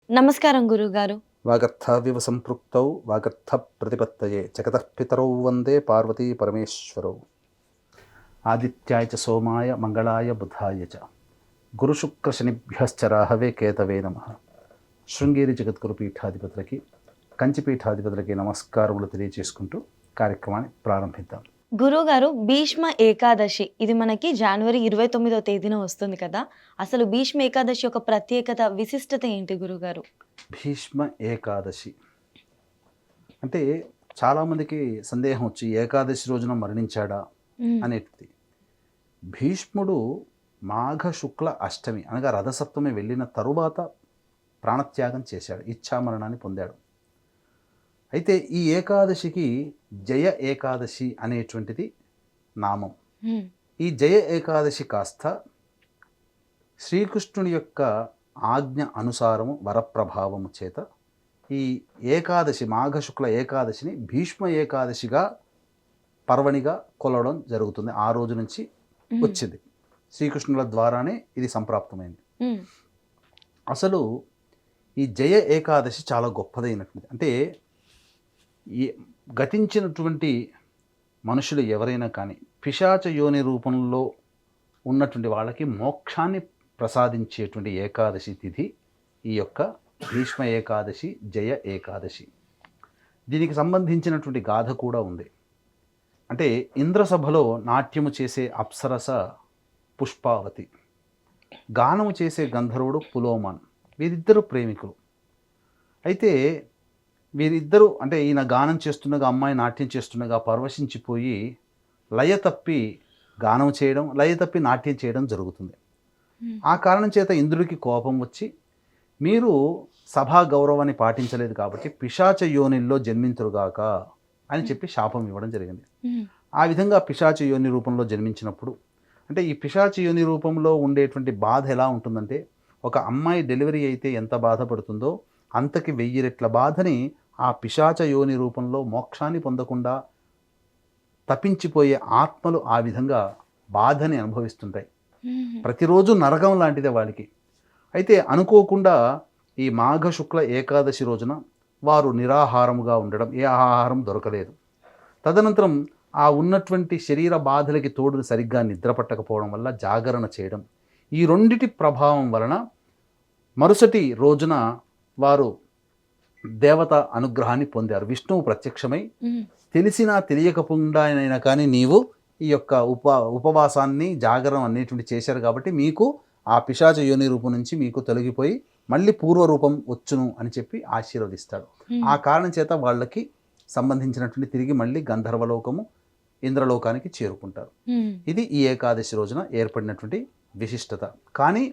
నమస్కారం గురువుగారు. వాగర్థావివ సంపృక్తౌ వాగర్థ ప్రతిపత్తయే జగతః పితరౌ వందే పార్వతీ పరమేశ్వరౌ. ఆదిత్యాయ చ సోమాయ మంగళాయ బుధాయ చ గురుశుక్రశనిభ్యశ్చ రాహవే కేతవే నమః. శృంగేరి జగద్గురు పీఠాధిపతులకి, కంచిపీఠాధిపతులకి నమస్కారములు తెలియజేసుకుంటూ కార్యక్రమాన్ని ప్రారంభిద్దాం. గురువుగారు, భీష్మ ఏకాదశి ఇది మనకి జనవరి 29వ తేదీన వస్తుంది కదా! అసలు భీష్మ ఏకాదశి యొక్క ప్రత్యేకత, విశిష్టత ఏంటి గురువుగారు? భీష్మ ఏకాదశి అంటే చాలామందికి సందేహం వచ్చి ఏకాదశి రోజున మరణించాడా అనేటిది. భీష్ముడు మాఘ శుక్ల అష్టమి అనగా రథసప్తమి వెళ్ళిన తరువాత ప్రాణత్యాగం చేశాడు, ఇచ్ఛామరణాన్ని పొందాడు. అయితే ఈ ఏకాదశికి జయ ఏకాదశి అనేటువంటిది నామం. ఈ జయ ఏకాదశి కాస్త శ్రీకృష్ణుని యొక్క ఆజ్ఞ అనుసారము వరప్రభావము చేత ఈ ఏకాదశి మాఘశుక్ల ఏకాదశిని భీష్మ ఏకాదశిగా పర్వణిగా కొలవడం జరుగుతుంది. ఆ రోజు నుంచి వచ్చింది, శ్రీకృష్ణుల ద్వారానే ఇది సంప్రాప్తమైంది. అసలు ఈ జయ ఏకాదశి చాలా గొప్పదైనటువంటిది. అంటే ఈ గతించినటువంటి మనుషులు ఎవరైనా కానీ పిశాచ యోని రూపంలో ఉన్నటువంటి వాళ్ళకి మోక్షాన్ని ప్రసాదించేటువంటి ఏకాదశి తిథి ఈ యొక్క భీష్మ ఏకాదశి, జయ ఏకాదశి. దీనికి సంబంధించినటువంటి గాథ కూడా ఉంది. అంటే ఇంద్రసభలో నాట్యము చేసే అప్సరస పుష్పావతి, గానము చేసే గంధర్వుడు పులోమాన్, వీరిద్దరు ప్రేమికులు. అయితే వీరిద్దరూ అంటే ఈయన గానం చేస్తుండగా, అమ్మాయి నాట్యం చేస్తుండగా పరవశించిపోయి లయ తప్పి గానం చేయడం, లయ తప్పి నాట్యం చేయడం జరుగుతుంది. ఆ కారణం చేత ఇంద్రుడికి కోపం వచ్చి, మీరు సభా గౌరవాన్ని పాటించలేదు కాబట్టి పిశాచ యోనిల్లో జన్మింతురుగాక అని చెప్పి శాపం ఇవ్వడం జరిగింది. ఆ విధంగా పిశాచ యోని రూపంలో జన్మించినప్పుడు, అంటే ఈ పిశాచ యోని రూపంలో ఉండేటువంటి బాధ ఎలా ఉంటుందంటే, ఒక అమ్మాయి డెలివరీ అయితే ఎంత బాధపడుతుందో అంతకి 1000 రెట్ల బాధని ఆ పిశాచ యోని రూపంలో మోక్షాన్ని పొందకుండా తప్పించిపోయే ఆత్మలు ఆ విధంగా బాధని అనుభవిస్తుంటాయి. ప్రతిరోజు నరకం లాంటిదే వాళ్ళకి. అయితే అనుకోకుండా ఈ మాఘ శుక్ల ఏకాదశి రోజున వారు నిరాహారముగా ఉండడం, ఏ ఆహారం దొరకలేదు. తదనంతరం ఆ ఉన్నటువంటి శరీర బాధలకి తోడు సరిగ్గా నిద్ర పట్టకపోవడం వల్ల జాగరణ చేయడం, ఈ రెండిటి ప్రభావం వలన మరుసటి రోజున వారు దేవత అనుగ్రహాన్ని పొందారు. విష్ణువు ప్రత్యక్షమై, తెలిసినా తెలియకపోయినా కానీ నీవు ఈ యొక్క ఉపవాసాన్ని, జాగరణ అనేటువంటి చేశారు కాబట్టి మీకు ఆ పిశాచ యోని రూపం నుంచి మీకు తొలగిపోయి మళ్ళీ పూర్వరూపం వచ్చును అని చెప్పి ఆశీర్వదిస్తాడు. ఆ కారణం చేత వాళ్ళకి సంబంధించినటువంటి తిరిగి మళ్ళీ గంధర్వలోకము, ఇంద్రలోకానికి చేరుకుంటారు. ఇది ఈ ఏకాదశి రోజున ఏర్పడినటువంటి విశిష్టత. కానీ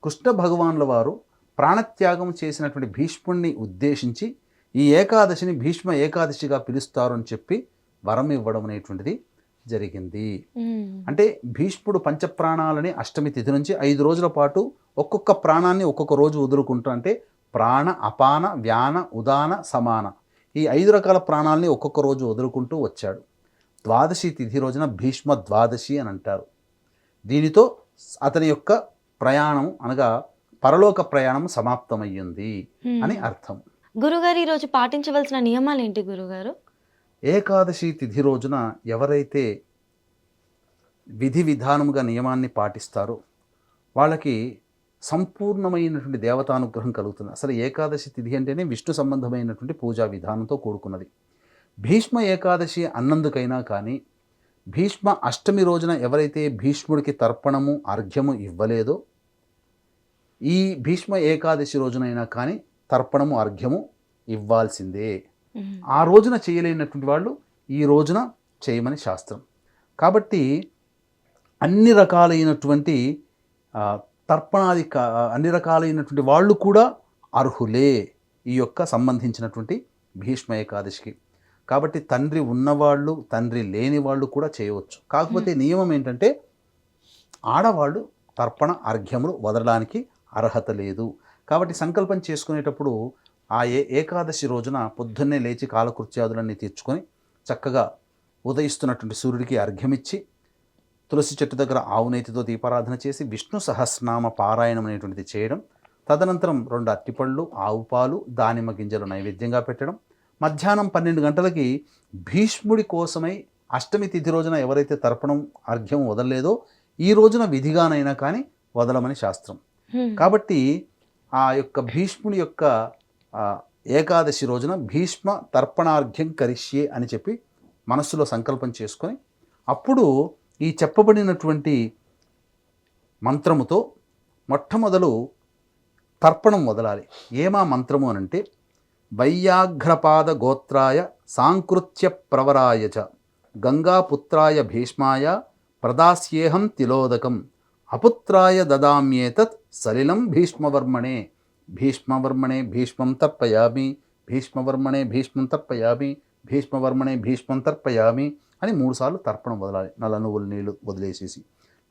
కృష్ణ భగవానుల వారు ప్రాణత్యాగం చేసినటువంటి భీష్ముడిని ఉద్దేశించి ఈ ఏకాదశిని భీష్మ ఏకాదశిగా పిలుస్తారు అని చెప్పి వరం ఇవ్వడం అనేటువంటిది జరిగింది. అంటే భీష్ముడు పంచప్రాణాలని అష్టమి తిథి నుంచి 5 రోజుల పాటు ఒక్కొక్క ప్రాణాన్ని ఒక్కొక్క రోజు వదులుకుంటూ, అంటే ప్రాణ, అపాన, వ్యాన, ఉదాన, సమాన, ఈ 5 రకాల ప్రాణాలని ఒక్కొక్క రోజు వదులుకుంటూ వచ్చాడు. ద్వాదశి తిథి రోజున భీష్మ ద్వాదశి అని అంటారు. దీనితో అతని యొక్క ప్రయాణం అనగా పరలోక ప్రయాణం సమాప్తమయ్యింది అని అర్థం. గురుగారు, ఈరోజు పాటించవలసిన నియమాలు ఏంటి గురుగారు? ఏకాదశి తిథి రోజున ఎవరైతే విధి విధానముగా నియమాన్ని పాటిస్తారో వాళ్ళకి సంపూర్ణమైనటువంటి దేవతానుగ్రహం కలుగుతుంది. అసలు ఏకాదశి తిథి అంటేనే విష్ణు సంబంధమైనటువంటి పూజా విధానంతో కూడుకున్నది. భీష్మ ఏకాదశి అన్నందుకైనా కానీ, భీష్మ అష్టమి రోజున ఎవరైతే భీష్ముడికి తర్పణము, అర్ఘ్యము ఇవ్వలేదో, ఈ భీష్మ ఏకాదశి రోజునైనా కానీ తర్పణము, అర్ఘ్యము ఇవ్వాల్సిందే. ఆ రోజున చేయలేనటువంటి వాళ్ళు ఈ రోజున చేయమని శాస్త్రం. కాబట్టి అన్ని రకాలైనటువంటి తర్పణాది అన్ని రకాలైనటువంటి వాళ్ళు కూడా అర్హులే ఈ యొక్క సంబంధించినటువంటి భీష్మ ఏకాదశికి. కాబట్టి తండ్రి ఉన్నవాళ్ళు, తండ్రి లేని వాళ్ళు కూడా చేయవచ్చు. కాకపోతే నియమం ఏంటంటే ఆడవాళ్ళు తర్పణ, అర్ఘ్యములు వదలడానికి అర్హత లేదు. కాబట్టి సంకల్పం చేసుకునేటప్పుడు ఆ ఏకాదశి రోజున పొద్దున్నే లేచి కాలకృత్యాదులన్నీ తీర్చుకొని చక్కగా ఉదయిస్తున్నటువంటి సూర్యుడికి అర్ఘ్యమిచ్చి, తులసి చెట్టు దగ్గర ఆవు నేతితో దీపారాధన చేసి విష్ణు సహస్రనామ పారాయణం అనేటువంటిది చేయడం, తదనంతరం 2 అరటిపళ్ళు, ఆవు పాలు, దానిమ్మ గింజలు నైవేద్యంగా పెట్టడం. మధ్యాహ్నం 12 గంటలకి భీష్ముడి కోసమై అష్టమి తిథి రోజున ఎవరైతే తర్పణం అర్ఘ్యం వదలలేదో ఈ రోజున విధిగానైనా కానీ వదలమని శాస్త్రం. కాబట్టి ఆ యొక్క భీష్ముడి యొక్క ఏకాదశి రోజున భీష్మ తర్పణార్ఘ్యం కరిష్యే అని చెప్పి మనస్సులో సంకల్పం చేసుకొని అప్పుడు ఈ చెప్పబడినటువంటి మంత్రముతో మొట్టమొదలు తర్పణం వదలాలి. ఏమా మంత్రము అనంటే వైయాఘ్రపాద గోత్రాయ సాంకృత్య ప్రవరాయ చ గంగాపుత్రాయ భీష్మాయ ప్రదాస్యేహం తిలోదకం అపుత్రాయ దదామ్యేతత్ సలిలం భీష్మవర్మణే భీష్మవర్మణే భీష్మం తర్పయామి భీష్మవర్మణే భీష్మం తర్పయామి భీష్మవర్మణే భీష్మం తర్పయామి అని 3 సార్లు తర్పణం వదలాలి. నల్ల నువ్వుల నీళ్లు వదిలేసేసి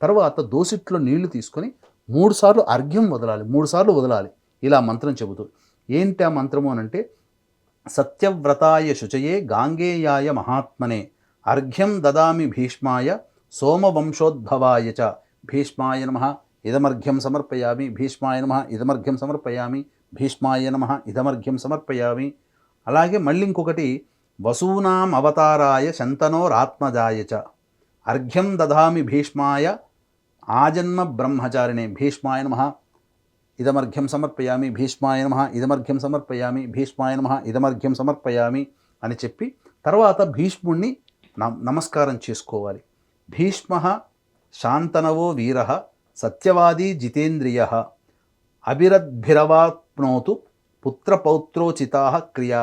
తర్వాత దోసిట్లో నీళ్లు తీసుకొని 3 సార్లు అర్ఘ్యం వదలాలి. 3 సార్లు వదలాలి. ఇలా మంత్రం చెబుతూ ఏంటి ఆ మంత్రము అనంటే సత్యవ్రతాయ శుచయే గాంగేయాయ మహాత్మనే అర్ఘ్యం దదామి భీష్మాయ సోమవంశోద్భవాయ చ భీష్మాయ నమః ఇదమర్ఘ్యం సమర్పయామి భీష్మాయ నమః ఇదమర్ఘ్యం సమర్పయామి భీష్మాయ నమః ఇదమర్ఘ్యం సమర్పయామి. అలాగే మళ్ళీ ఇంకొకటి వసూనాం అవతారాయ శంతనోరాత్మజాయ చ అర్ఘ్యం దదామి భీష్మాయ ఆజన్మ బ్రహ్మచారిణే భీష్మాయ నమః ఇదమర్ఘ్యం సమర్పయామి భీష్మాయ నమః ఇదమర్ఘ్యం సమర్పయామి భీష్మాయ నమః ఇదమర్ఘ్యం సమర్పయామి అని చెప్పి తర్వాత భీష్ముణ్ణి నమస్కారం చేసుకోవాలి. భీష్మ శాంతనవో వీర సత్యవాదీ జితేంద్రియ అభిరద్భిరవాప్నోతు పుత్రపౌత్రోచితా క్రియా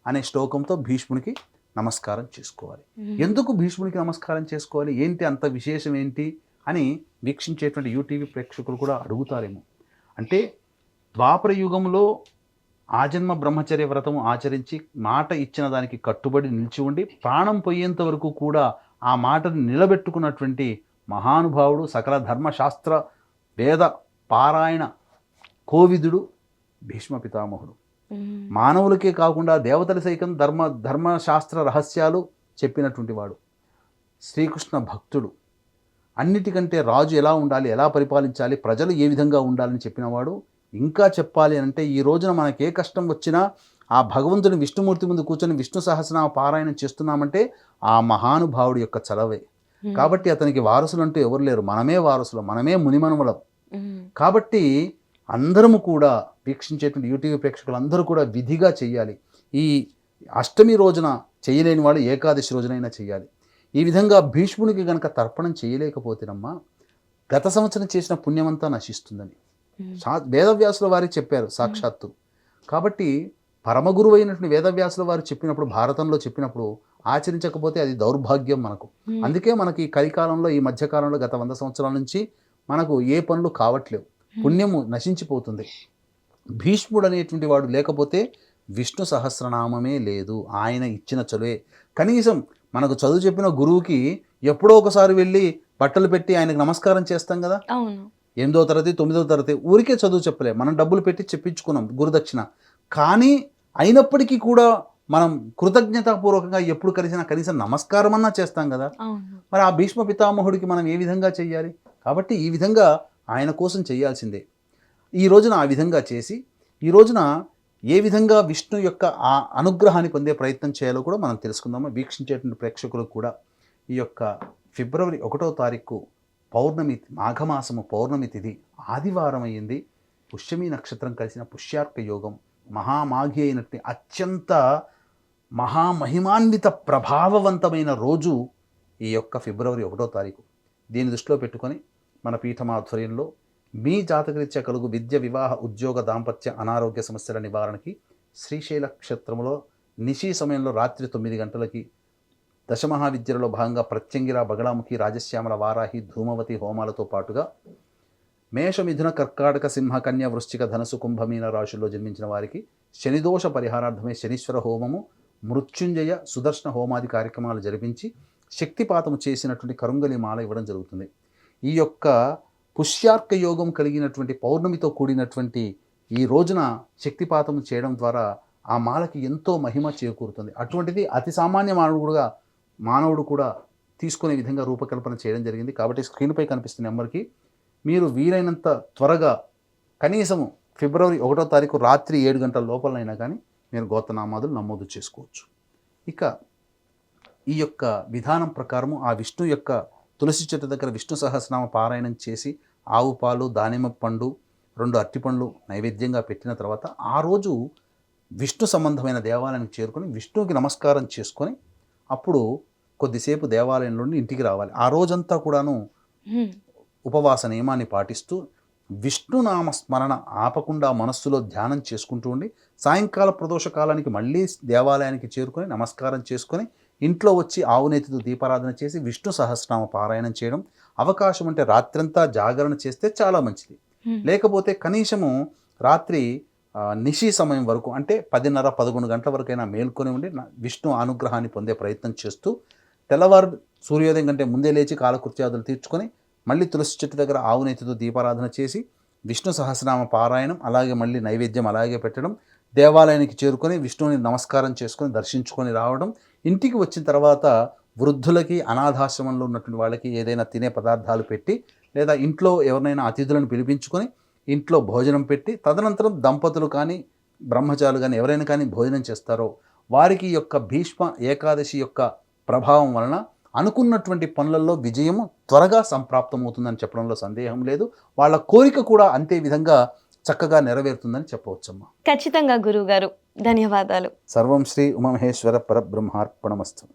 అనే శ్లోకంతో భీష్మునికి నమస్కారం చేసుకోవాలి. ఎందుకు భీష్మునికి నమస్కారం చేసుకోవాలి, ఏంటి అంత విశేషం ఏంటి అని వీక్షించేటువంటి యూటీవీ ప్రేక్షకులు కూడా అడుగుతారేమో. అంటే ద్వాపర యుగంలో ఆజన్మ బ్రహ్మచర్య వ్రతం ఆచరించి మాట ఇచ్చిన దానికి కట్టుబడి నిలిచి ఉండి ప్రాణం పోయేంత వరకు కూడా ఆ మాటను నిలబెట్టుకున్నటువంటి మహానుభావుడు సకల ధర్మశాస్త్ర వేద పారాయణ కోవిదుడు భీష్మ పితామహుడు. మానవులకే కాకుండా దేవతల సైతం ధర్మశాస్త్ర రహస్యాలు చెప్పినటువంటి వాడు. శ్రీకృష్ణ భక్తుడు. అన్నిటికంటే రాజు ఎలా ఉండాలి, ఎలా పరిపాలించాలి, ప్రజలు ఏ విధంగా ఉండాలని చెప్పినవాడు. ఇంకా చెప్పాలి అంటే ఈ రోజున మనకి ఏ కష్టం వచ్చినా ఆ భగవంతుని విష్ణుమూర్తి ముందు కూర్చొని విష్ణు సహస్రనామ పారాయణం చేస్తున్నామంటే ఆ మహానుభావుడి యొక్క చలవే. కాబట్టి అతనికి వారసులు అంటూ ఎవరు లేరు, మనమే వారసులు, మనమే మునిమనుమలం. కాబట్టి అందరము కూడా వీక్షించేటువంటి యూటీవీ ప్రేక్షకులు అందరూ కూడా విధిగా చెయ్యాలి. ఈ అష్టమి రోజున చేయలేని వాళ్ళు ఏకాదశి రోజునైనా చెయ్యాలి. ఈ విధంగా భీష్మునికి గనక తర్పణం చేయలేకపోతేనమ్మా గత సంవత్సరం చేసిన పుణ్యమంతా నశిస్తుందని వేదవ్యాసుల వారికి చెప్పారు సాక్షాత్తు. కాబట్టి పరమగురువు అయినటువంటి వేదవ్యాసుల వారు చెప్పినప్పుడు, భారతంలో చెప్పినప్పుడు ఆచరించకపోతే అది దౌర్భాగ్యం మనకు. అందుకే మనకి ఈ కలికాలంలో, ఈ మధ్యకాలంలో గత 100 సంవత్సరాల నుంచి మనకు ఏ పనులు కావట్లేవు, పుణ్యము నశించిపోతుంది. భీష్ముడు అనేటువంటి వాడు లేకపోతే విష్ణు సహస్రనామమే లేదు. ఆయన ఇచ్చిన చదువే. కనీసం మనకు చదువు చెప్పిన గురువుకి ఎప్పుడో ఒకసారి వెళ్ళి బట్టలు పెట్టి ఆయనకు నమస్కారం చేస్తాం కదా. 8వ తరగతి 9వ తరగతి ఊరికే చదువు చెప్పలే, మనం డబ్బులు పెట్టి చెప్పించుకున్నాం గురుదక్షిణ. కానీ అయినప్పటికీ కూడా మనం కృతజ్ఞతాపూర్వకంగా ఎప్పుడు కలిసినా కనీసం నమస్కారం అన్నా చేస్తాం కదా. మరి ఆ భీష్మ పితామహుడికి మనం ఏ విధంగా చెయ్యాలి? కాబట్టి ఈ విధంగా ఆయన కోసం చేయాల్సిందే. ఈ రోజున ఆ విధంగా చేసి ఈ రోజున ఏ విధంగా విష్ణు యొక్క ఆ అనుగ్రహాన్ని పొందే ప్రయత్నం చేయాలో కూడా మనం తెలుసుకుందాము. వీక్షించేటువంటి ప్రేక్షకులకు కూడా ఈ యొక్క ఫిబ్రవరి 1వ తారీఖు పౌర్ణమి, మాఘమాసము పౌర్ణమి తిథి ఆదివారం అయ్యింది. పుష్యమి నక్షత్రం కలిసిన పుష్యార్క యోగం, మహామాఘి అయినట్టు అత్యంత మహామహిమాన్విత ప్రభావవంతమైన రోజు ఈ యొక్క ఫిబ్రవరి 1వ తారీఖు. దీన్ని దృష్టిలో పెట్టుకొని మన పీఠం ఆధ్వర్యంలో మీ జాతకరీత్యా కలుగు విద్య, వివాహ, ఉద్యోగ, దాంపత్య, అనారోగ్య సమస్యల నివారణకి శ్రీశైల క్షేత్రంలో నిశీ సమయంలో రాత్రి 9 గంటలకి దశమహావిద్యలలో భాగంగా ప్రత్యంగిర, బగళాముఖి, రాజశ్యామల, వారాహి, ధూమవతి హోమాలతో పాటుగా మేష, మిథున, కర్కాటక, సింహ, కన్య, వృశ్చిక, ధనసు, కుంభమీన రాశుల్లో జన్మించిన వారికి శనిదోష పరిహారార్థమై శనీశ్వర హోమము, మృత్యుంజయ, సుదర్శన హోమాది కార్యక్రమాలు జరిపించి శక్తిపాతము చేసినటువంటి కరుంగలి మాల ఇవ్వడం జరుగుతుంది. ఈ యొక్క పుష్యార్క యోగం కలిగినటువంటి పౌర్ణమితో కూడినటువంటి ఈ రోజున శక్తిపాతం చేయడం ద్వారా ఆ మాలకి ఎంతో మహిమ చేకూరుతుంది. అటువంటిది అతి సామాన్య మానవుడు కూడా తీసుకునే విధంగా రూపకల్పన చేయడం జరిగింది. కాబట్టి స్క్రీన్పై కనిపిస్తున్న నెంబర్కి మీరు వీలైనంత త్వరగా కనీసము ఫిబ్రవరి 1వ తారీఖు రాత్రి 7 గంటల లోపలైనా కానీ మీరు గోత్రనామాదులు నమోదు చేసుకోవచ్చు. ఇక ఈ యొక్క విధానం ప్రకారము ఆ విష్ణు యొక్క తులసి చెట్టు దగ్గర విష్ణు సహస్రనామ పారాయణం చేసి ఆవు పాలు, దానిమ్మ పండు, 2 అరటిపండ్లు నైవేద్యంగా పెట్టిన తర్వాత ఆ రోజు విష్ణు సంబంధమైన దేవాలయానికి చేరుకొని విష్ణువుకి నమస్కారం చేసుకొని అప్పుడు కొద్దిసేపు దేవాలయం నుండి ఇంటికి రావాలి. ఆ రోజంతా కూడాను ఉపవాస నియమాన్ని పాటిస్తూ విష్ణునామ స్మరణ ఆపకుండా మనస్సులో ధ్యానం చేసుకుంటూ ఉండి సాయంకాల ప్రదోష కాలానికి మళ్ళీ దేవాలయానికి చేరుకొని నమస్కారం చేసుకొని ఇంట్లో వచ్చి ఆవునేతితో దీపారాధన చేసి విష్ణు సహస్రనామ పారాయణం చేయడం. అవకాశం ఉంటే రాత్రంతా జాగరణ చేస్తే చాలా మంచిది. లేకపోతే కనీసము రాత్రి నిశి సమయం వరకు అంటే 10:30-11 గంటల వరకైనా మేల్కొని ఉండి విష్ణు అనుగ్రహాన్ని పొందే ప్రయత్నం చేస్తూ తెల్లవారు సూర్యోదయం కంటే ముందే లేచి కాలకృత్యాదులు తీర్చుకొని మళ్ళీ తులసి చెట్టు దగ్గర ఆవునేతితో దీపారాధన చేసి విష్ణు సహస్రనామ పారాయణం అలాగే మళ్ళీ నైవేద్యం అలాగే పెట్టడం, దేవాలయానికి చేరుకొని విష్ణువుని నమస్కారం చేసుకొని దర్శించుకొని రావడం. ఇంటికి వచ్చిన తర్వాత వృద్ధులకి, అనాథాశ్రమంలో ఉన్నటువంటి వాళ్ళకి ఏదైనా తినే పదార్థాలు పెట్టి లేదా ఇంట్లో ఎవరినైనా అతిథులను పిలిపించుకొని ఇంట్లో భోజనం పెట్టి తదనంతరం దంపతులు కానీ బ్రహ్మచారులు కానీ ఎవరైనా కానీ భోజనం చేస్తారో వారికి యొక్క భీష్మ ఏకాదశి యొక్క ప్రభావం వలన అనుకున్నటువంటి పనులలో విజయము త్వరగా సంప్రాప్తమవుతుందని చెప్పడంలో సందేహం లేదు. వాళ్ళ కోరిక కూడా అంతే విధంగా చక్కగా నెరవేరుతుందని చెప్పవచ్చమ్మా. ఖచ్చితంగా గురువుగారు, ధన్యవాదాలు. సర్వం శ్రీ ఉమామహేశ్వర పరబ్రహ్మార్పణమస్తు.